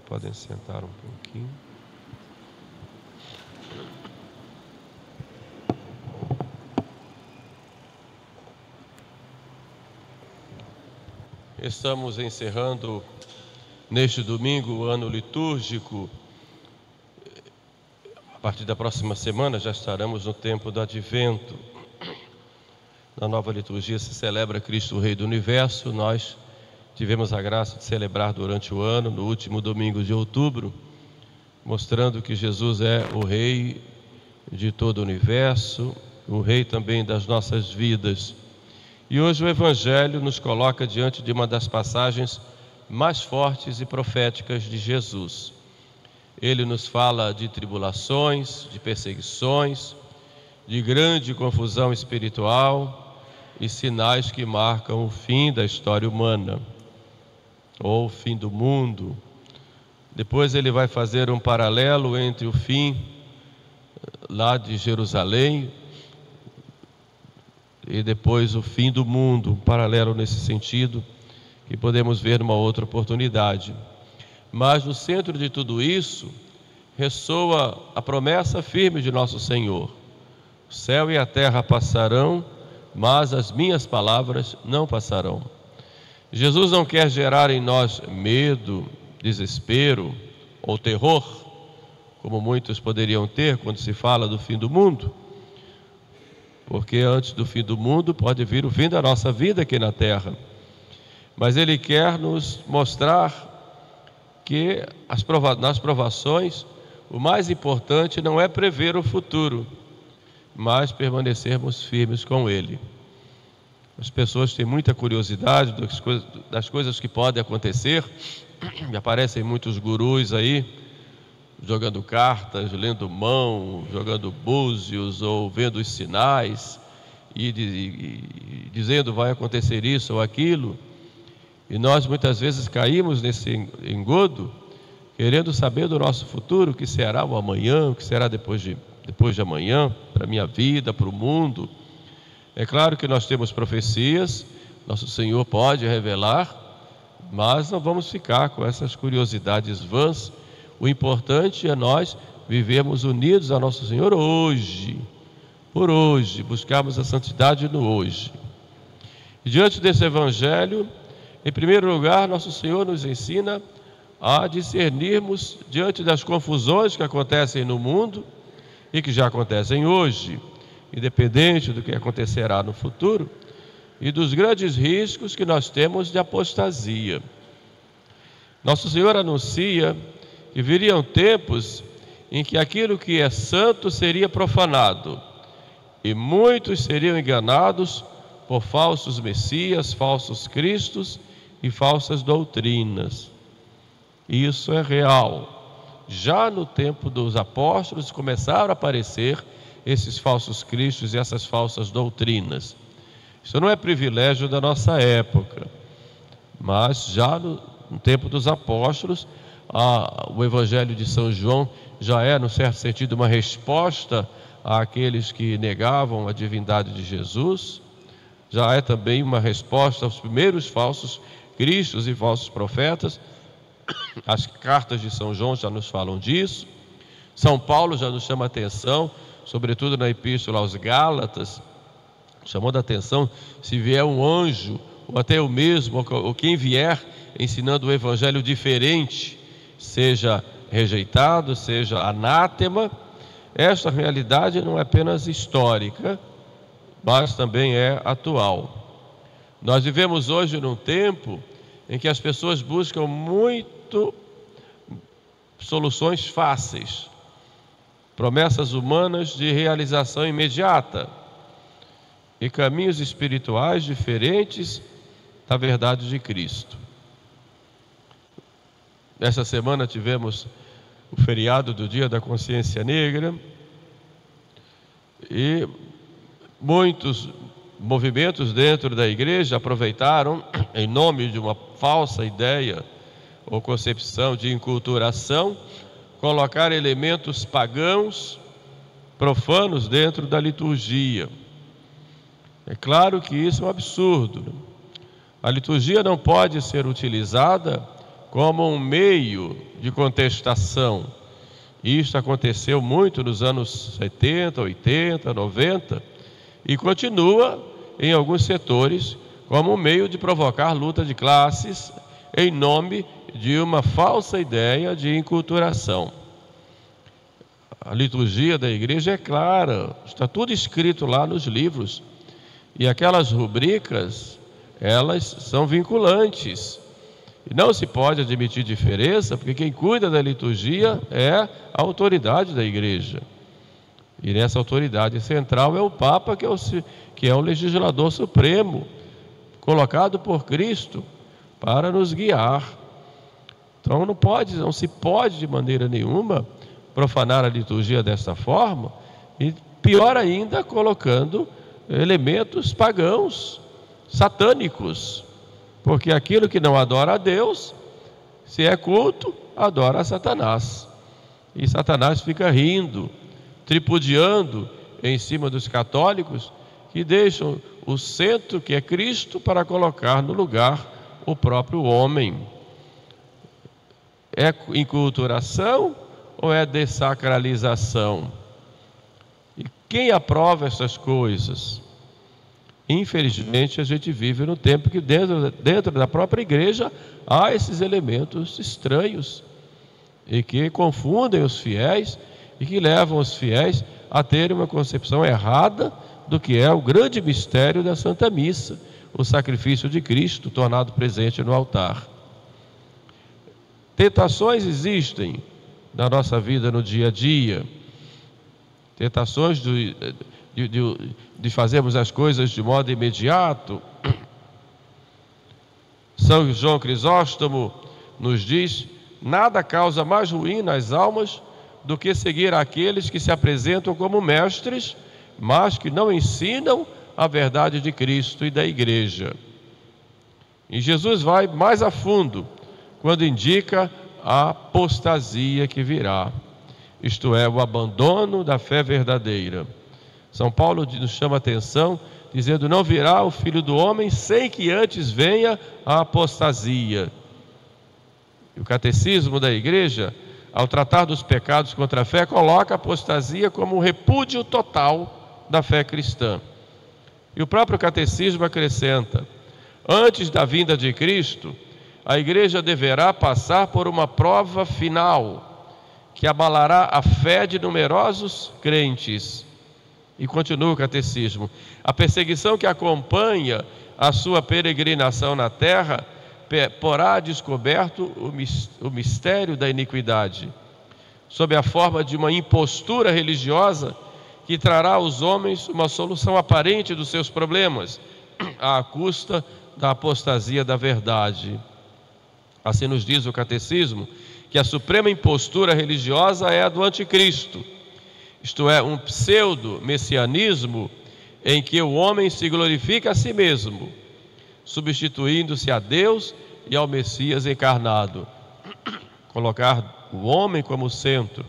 Podem sentar um pouquinho. Estamos encerrando neste domingo o ano litúrgico. A partir da próxima semana já estaremos no tempo do Advento. Na nova liturgia se celebra Cristo, o Rei do Universo. Nós tivemos a graça de celebrar durante o ano, no último domingo de outubro, mostrando que Jesus é o Rei de todo o universo, o Rei também das nossas vidas. E hoje o Evangelho nos coloca diante de uma das passagens mais fortes e proféticas de Jesus. Ele nos fala de tribulações, de perseguições, de grande confusão espiritual e sinais que marcam o fim da história humana, ou o fim do mundo. Depois ele vai fazer um paralelo entre o fim lá de Jerusalém e depois o fim do mundo, um paralelo nesse sentido que podemos ver numa outra oportunidade. Mas no centro de tudo isso ressoa a promessa firme de nosso Senhor: o céu e a terra passarão, mas as minhas palavras não passarão. Jesus não quer gerar em nós medo, desespero ou terror, como muitos poderiam ter quando se fala do fim do mundo, porque antes do fim do mundo pode vir o fim da nossa vida aqui na terra. Mas Ele quer nos mostrar que nas provações o mais importante não é prever o futuro, mas permanecermos firmes com Ele. As pessoas têm muita curiosidade das coisas que podem acontecer. Me aparecem muitos gurus aí, jogando cartas, lendo mão, jogando búzios ou vendo os sinais e dizendo vai acontecer isso ou aquilo. E nós muitas vezes caímos nesse engodo, querendo saber do nosso futuro, o que será o amanhã, o que será depois de amanhã, para a minha vida, para o mundo. É claro que nós temos profecias, nosso Senhor pode revelar, mas não vamos ficar com essas curiosidades vãs. O importante é nós vivermos unidos a nosso Senhor hoje, por hoje, buscarmos a santidade no hoje. E diante desse Evangelho, em primeiro lugar, nosso Senhor nos ensina a discernirmos diante das confusões que acontecem no mundo e que já acontecem hoje, independente do que acontecerá no futuro, e dos grandes riscos que nós temos de apostasia. Nosso Senhor anuncia que viriam tempos em que aquilo que é santo seria profanado, e muitos seriam enganados por falsos messias, falsos cristos e falsas doutrinas. Isso é real. Já no tempo dos apóstolos começaram a aparecer esses falsos cristos e essas falsas doutrinas. Isso não é privilégio da nossa época, mas já no tempo dos apóstolos, o Evangelho de São João já é, num certo sentido, uma resposta àqueles que negavam a divindade de Jesus. Já é também uma resposta aos primeiros falsos cristos e falsos profetas. As cartas de São João já nos falam disso. São Paulo já nos chama a atenção, sobretudo na Epístola aos Gálatas, chamando a atenção: se vier um anjo, ou até eu mesmo, ou quem vier ensinando o evangelho diferente, seja rejeitado, seja anátema. Esta realidade não é apenas histórica, mas também é atual. Nós vivemos hoje num tempo em que as pessoas buscam muito soluções fáceis, promessas humanas de realização imediata e caminhos espirituais diferentes da verdade de Cristo. Essa semana tivemos o feriado do Dia da Consciência Negra e muitos movimentos dentro da igreja aproveitaram, em nome de uma falsa ideia ou concepção de enculturação, colocar elementos pagãos, profanos dentro da liturgia. É claro que isso é um absurdo. A liturgia não pode ser utilizada como um meio de contestação. Isto aconteceu muito nos anos 70, 80, 90 e continua em alguns setores como um meio de provocar luta de classes em nome de uma falsa ideia de enculturação. A liturgia da igreja é clara, está tudo escrito lá nos livros. E aquelas rubricas, elas são vinculantes. E não se pode admitir diferença, porque quem cuida da liturgia é a autoridade da igreja. E nessa autoridade central é o Papa, que é o legislador supremo, colocado por Cristo para nos guiar. Então não se pode de maneira nenhuma profanar a liturgia dessa forma, e pior ainda, colocando elementos pagãos, satânicos, porque aquilo que não adora a Deus, se é culto, adora a Satanás. E Satanás fica rindo, tripudiando em cima dos católicos que deixam o centro, que é Cristo, para colocar no lugar o próprio homem. É enculturação ou é dessacralização? E quem aprova essas coisas? Infelizmente, a gente vive no tempo que dentro da própria igreja há esses elementos estranhos e que confundem os fiéis e que levam os fiéis a terem uma concepção errada do que é o grande mistério da Santa Missa, o sacrifício de Cristo tornado presente no altar. Tentações existem na nossa vida no dia a dia, tentações de fazermos as coisas de modo imediato. São João Crisóstomo nos diz: nada causa mais ruim nas almas do que seguir aqueles que se apresentam como mestres, mas que não ensinam a verdade de Cristo e da igreja. E Jesus vai mais a fundo quando indica a apostasia que virá, isto é, o abandono da fé verdadeira. São Paulo nos chama a atenção, dizendo: não virá o Filho do Homem sem que antes venha a apostasia. E o Catecismo da Igreja, ao tratar dos pecados contra a fé, coloca a apostasia como um repúdio total da fé cristã. E o próprio Catecismo acrescenta: antes da vinda de Cristo, a Igreja deverá passar por uma prova final, que abalará a fé de numerosos crentes. E continua o Catecismo: a perseguição que acompanha a sua peregrinação na terra porá descoberto o mistério da iniquidade, sob a forma de uma impostura religiosa que trará aos homens uma solução aparente dos seus problemas, à custa da apostasia da verdade. Assim nos diz o Catecismo, que a suprema impostura religiosa é a do anticristo, isto é, um pseudo-messianismo em que o homem se glorifica a si mesmo, substituindo-se a Deus e ao Messias encarnado. Colocar o homem como centro,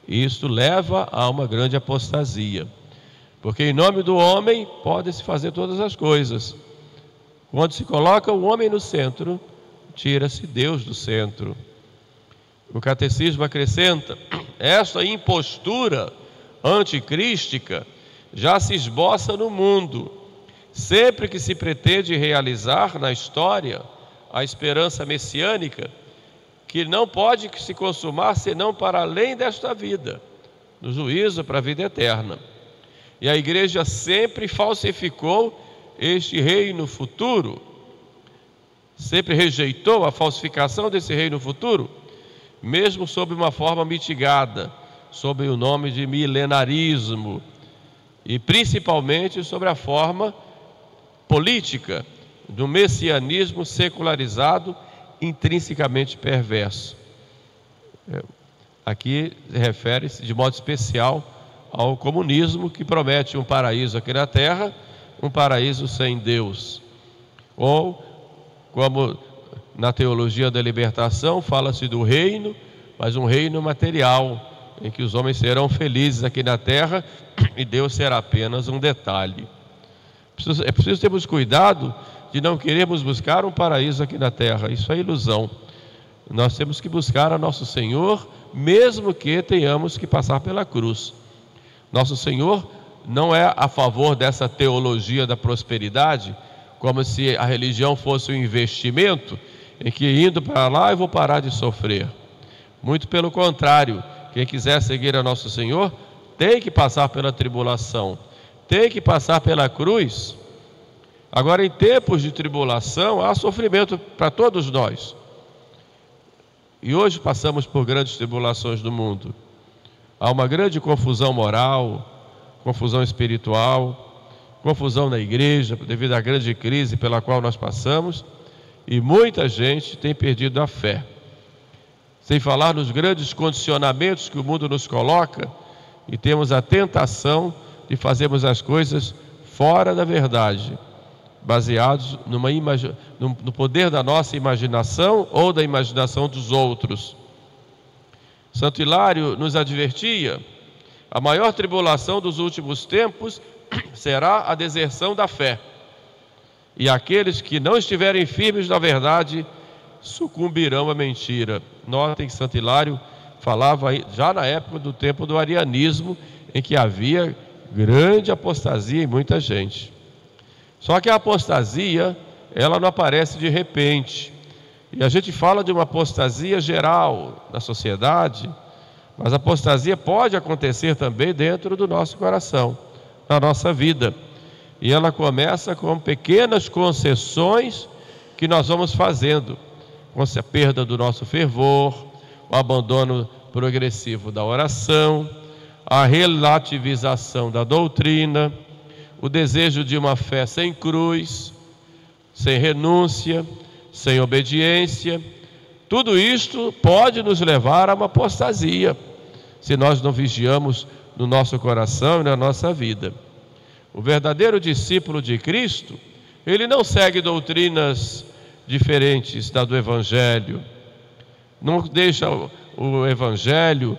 e isto leva a uma grande apostasia, porque em nome do homem pode-se fazer todas as coisas. Quando se coloca o homem no centro, tira-se Deus do centro. O Catecismo acrescenta: esta impostura anticrística já se esboça no mundo, sempre que se pretende realizar na história a esperança messiânica, que não pode se consumar senão para além desta vida, no juízo para a vida eterna. E a Igreja sempre falsificou este reino futuro, sempre rejeitou a falsificação desse reino futuro, mesmo sob uma forma mitigada, sob o nome de milenarismo, e principalmente sobre a forma política do messianismo secularizado, intrinsecamente perverso. Aqui refere-se de modo especial ao comunismo, que promete um paraíso aqui na terra, um paraíso sem Deus. Ou, como na teologia da libertação, fala-se do reino, mas um reino material, em que os homens serão felizes aqui na terra e Deus será apenas um detalhe. É preciso termos cuidado de não querermos buscar um paraíso aqui na terra. Isso é ilusão. Nós temos que buscar a nosso Senhor, mesmo que tenhamos que passar pela cruz. Nosso Senhor não é a favor dessa teologia da prosperidade, como se a religião fosse um investimento, em que indo para lá eu vou parar de sofrer. Muito pelo contrário, quem quiser seguir a nosso Senhor tem que passar pela tribulação, tem que passar pela cruz. Agora, em tempos de tribulação, há sofrimento para todos nós. E hoje passamos por grandes tribulações do mundo. Há uma grande confusão moral, confusão espiritual, confusão na igreja, devido à grande crise pela qual nós passamos, e muita gente tem perdido a fé. Sem falar nos grandes condicionamentos que o mundo nos coloca, e temos a tentação de fazermos as coisas fora da verdade, baseados no poder da nossa imaginação ou da imaginação dos outros. Santo Hilário nos advertia: a maior tribulação dos últimos tempos será a deserção da fé, e aqueles que não estiverem firmes na verdade sucumbirão à mentira. Notem que Santo Hilário falava já na época do tempo do arianismo, em que havia grande apostasia em muita gente. Só que a apostasia, ela não aparece de repente. E a gente fala de uma apostasia geral na sociedade, mas a apostasia pode acontecer também dentro do nosso coração, na nossa vida. E ela começa com pequenas concessões que nós vamos fazendo, com a perda do nosso fervor, o abandono progressivo da oração, a relativização da doutrina, o desejo de uma fé sem cruz, sem renúncia, sem obediência. Tudo isto pode nos levar a uma apostasia, se nós não vigiamos no nosso coração e na nossa vida. O verdadeiro discípulo de Cristo, ele não segue doutrinas diferentes da do Evangelho, não deixa o Evangelho,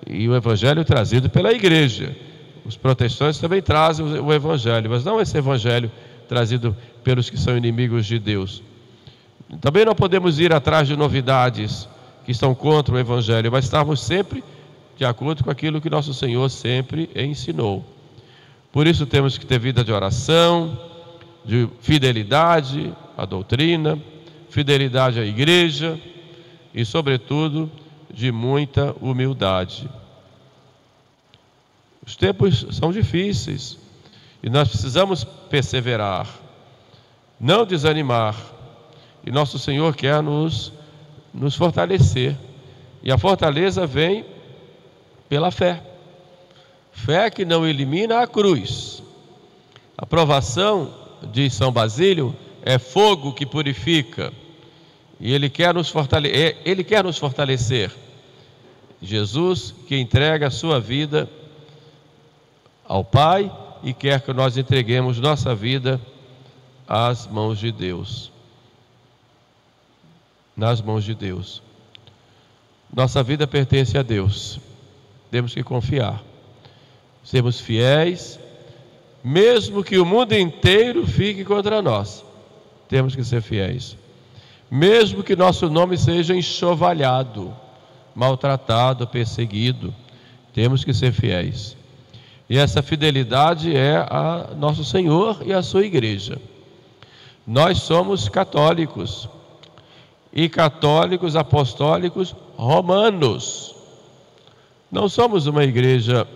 e o Evangelho trazido pela igreja. Os protestantes também trazem o Evangelho, mas não esse Evangelho trazido pelos que são inimigos de Deus. Também não podemos ir atrás de novidades que estão contra o Evangelho, mas estarmos sempre de acordo com aquilo que nosso Senhor sempre ensinou. Por isso temos que ter vida de oração, de fidelidade à doutrina, fidelidade à igreja e, sobretudo, de muita humildade. Os tempos são difíceis e nós precisamos perseverar, não desanimar. E nosso Senhor quer nos fortalecer. E a fortaleza vem pela fé. Fé que não elimina a cruz. A provação, diz São Basílio, é fogo que purifica. E Ele quer nos fortalecer. Jesus que entrega a sua vida ao Pai e quer que nós entreguemos nossa vida às mãos de Deus. Nas mãos de Deus. Nossa vida pertence a Deus. Temos que confiar. Sermos fiéis, mesmo que o mundo inteiro fique contra nós. Temos que ser fiéis. Mesmo que nosso nome seja enxovalhado, maltratado, perseguido, temos que ser fiéis. E essa fidelidade é a nosso Senhor e a sua igreja. Nós somos católicos, e católicos apostólicos romanos. Não somos uma igreja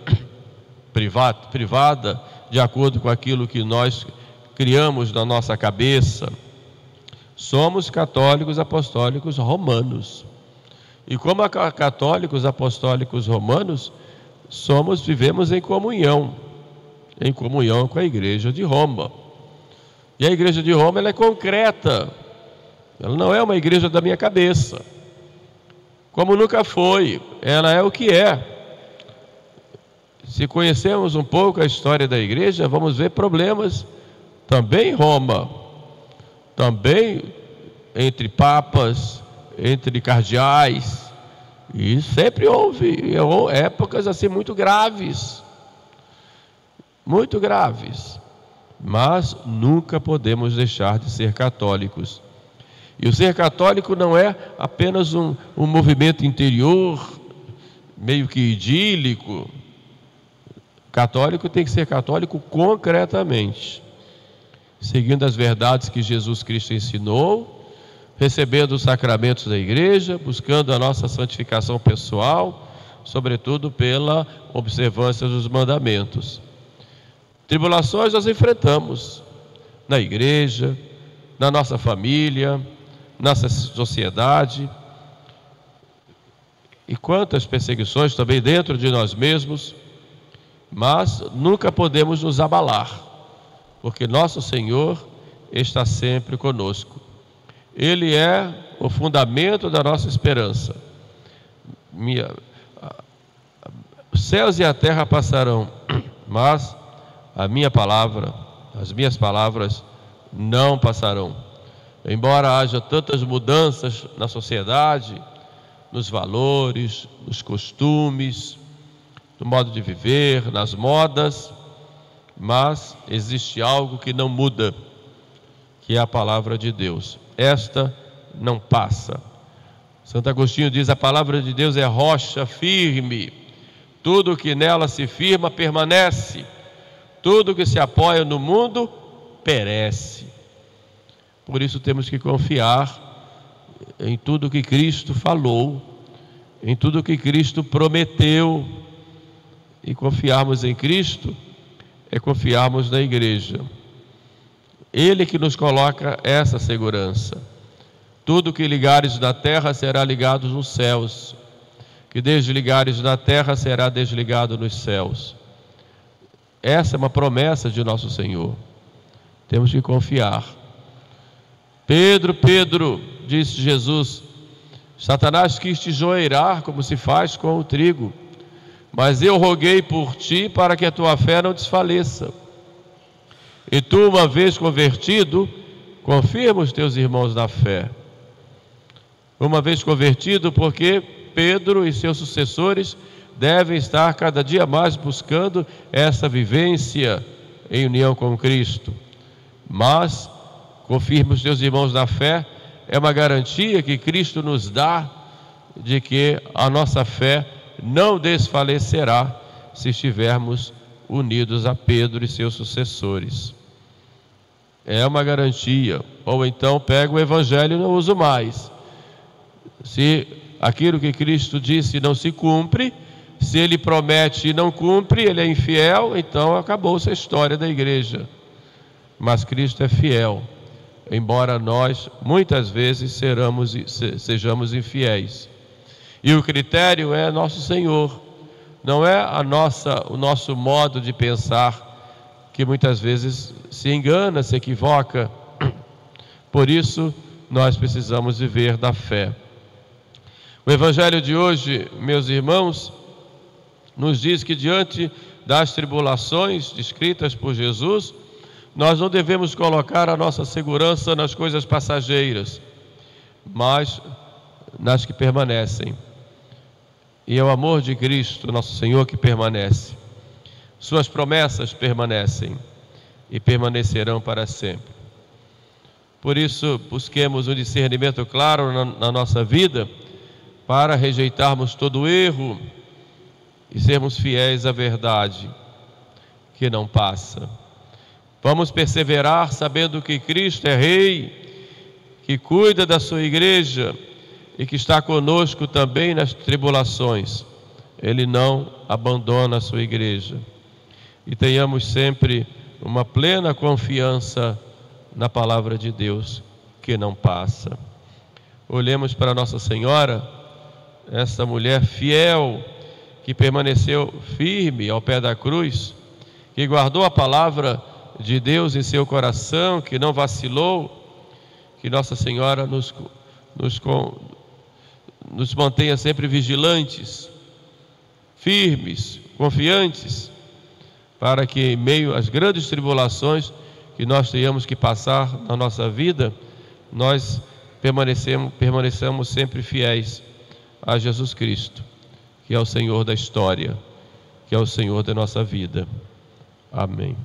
privada, de acordo com aquilo que nós criamos na nossa cabeça. Somos católicos apostólicos romanos. E como católicos apostólicos romanos, vivemos em comunhão com a igreja de Roma. E a igreja de Roma, ela é concreta. Ela não é uma igreja da minha cabeça, como nunca foi. Ela é o que é. Se conhecermos um pouco a história da igreja, vamos ver problemas também em Roma, também entre papas, entre cardeais, e sempre houve épocas assim muito graves, mas nunca podemos deixar de ser católicos. E o ser católico não é apenas um movimento interior, meio que idílico. Católico tem que ser católico concretamente, seguindo as verdades que Jesus Cristo ensinou, recebendo os sacramentos da igreja, buscando a nossa santificação pessoal, sobretudo pela observância dos mandamentos. Tribulações nós enfrentamos na igreja, na nossa família, nossa sociedade, e quantas perseguições também dentro de nós mesmos, mas nunca podemos nos abalar, porque nosso Senhor está sempre conosco. Ele é o fundamento da nossa esperança. Os céus e a terra passarão, mas as minhas palavras não passarão. Embora haja tantas mudanças na sociedade, nos valores, nos costumes, no modo de viver, nas modas, mas existe algo que não muda, que é a palavra de Deus. Esta não passa. Santo Agostinho diz: a palavra de Deus é rocha firme, tudo que nela se firma permanece, tudo que se apoia no mundo perece. Por isso temos que confiar em tudo que Cristo falou, em tudo que Cristo prometeu. E confiarmos em Cristo é confiarmos na igreja. Ele que nos coloca essa segurança. Tudo que ligares na terra será ligado nos céus, que desligares na terra será desligado nos céus. Essa é uma promessa de nosso Senhor. Temos que confiar. Pedro, Pedro, disse Jesus, Satanás quis te joeirar como se faz com o trigo, mas eu roguei por ti para que a tua fé não desfaleça. E tu, uma vez convertido, confirma os teus irmãos na fé. Uma vez convertido, porque Pedro e seus sucessores devem estar cada dia mais buscando essa vivência em união com Cristo. Mas confirma os teus irmãos na fé é uma garantia que Cristo nos dá de que a nossa fé não desfalecerá se estivermos unidos a Pedro e seus sucessores. É uma garantia. Ou então pego o Evangelho e não uso mais. Se aquilo que Cristo disse não se cumpre, se Ele promete e não cumpre, Ele é infiel, então acabou-se a história da igreja. Mas Cristo é fiel, embora nós muitas vezes sejamos infiéis. E o critério é nosso Senhor, não é o nosso modo de pensar, que muitas vezes se engana, se equivoca. Por isso, nós precisamos viver da fé. O Evangelho de hoje, meus irmãos, nos diz que diante das tribulações descritas por Jesus, nós não devemos colocar a nossa segurança nas coisas passageiras, mas nas que permanecem. E é o amor de Cristo, nosso Senhor, que permanece. Suas promessas permanecem e permanecerão para sempre. Por isso, busquemos um discernimento claro na nossa vida, para rejeitarmos todo erro e sermos fiéis à verdade, que não passa. Vamos perseverar sabendo que Cristo é Rei, que cuida da sua igreja e que está conosco também nas tribulações. Ele não abandona a sua igreja. E tenhamos sempre uma plena confiança na palavra de Deus, que não passa. Olhemos para Nossa Senhora, essa mulher fiel, que permaneceu firme ao pé da cruz, que guardou a palavra de Deus em seu coração, que não vacilou. Que Nossa Senhora nos mantenha sempre vigilantes, firmes, confiantes, para que em meio às grandes tribulações que nós tenhamos que passar na nossa vida, nós permaneçamos sempre fiéis a Jesus Cristo, que é o Senhor da história, que é o Senhor da nossa vida. Amém.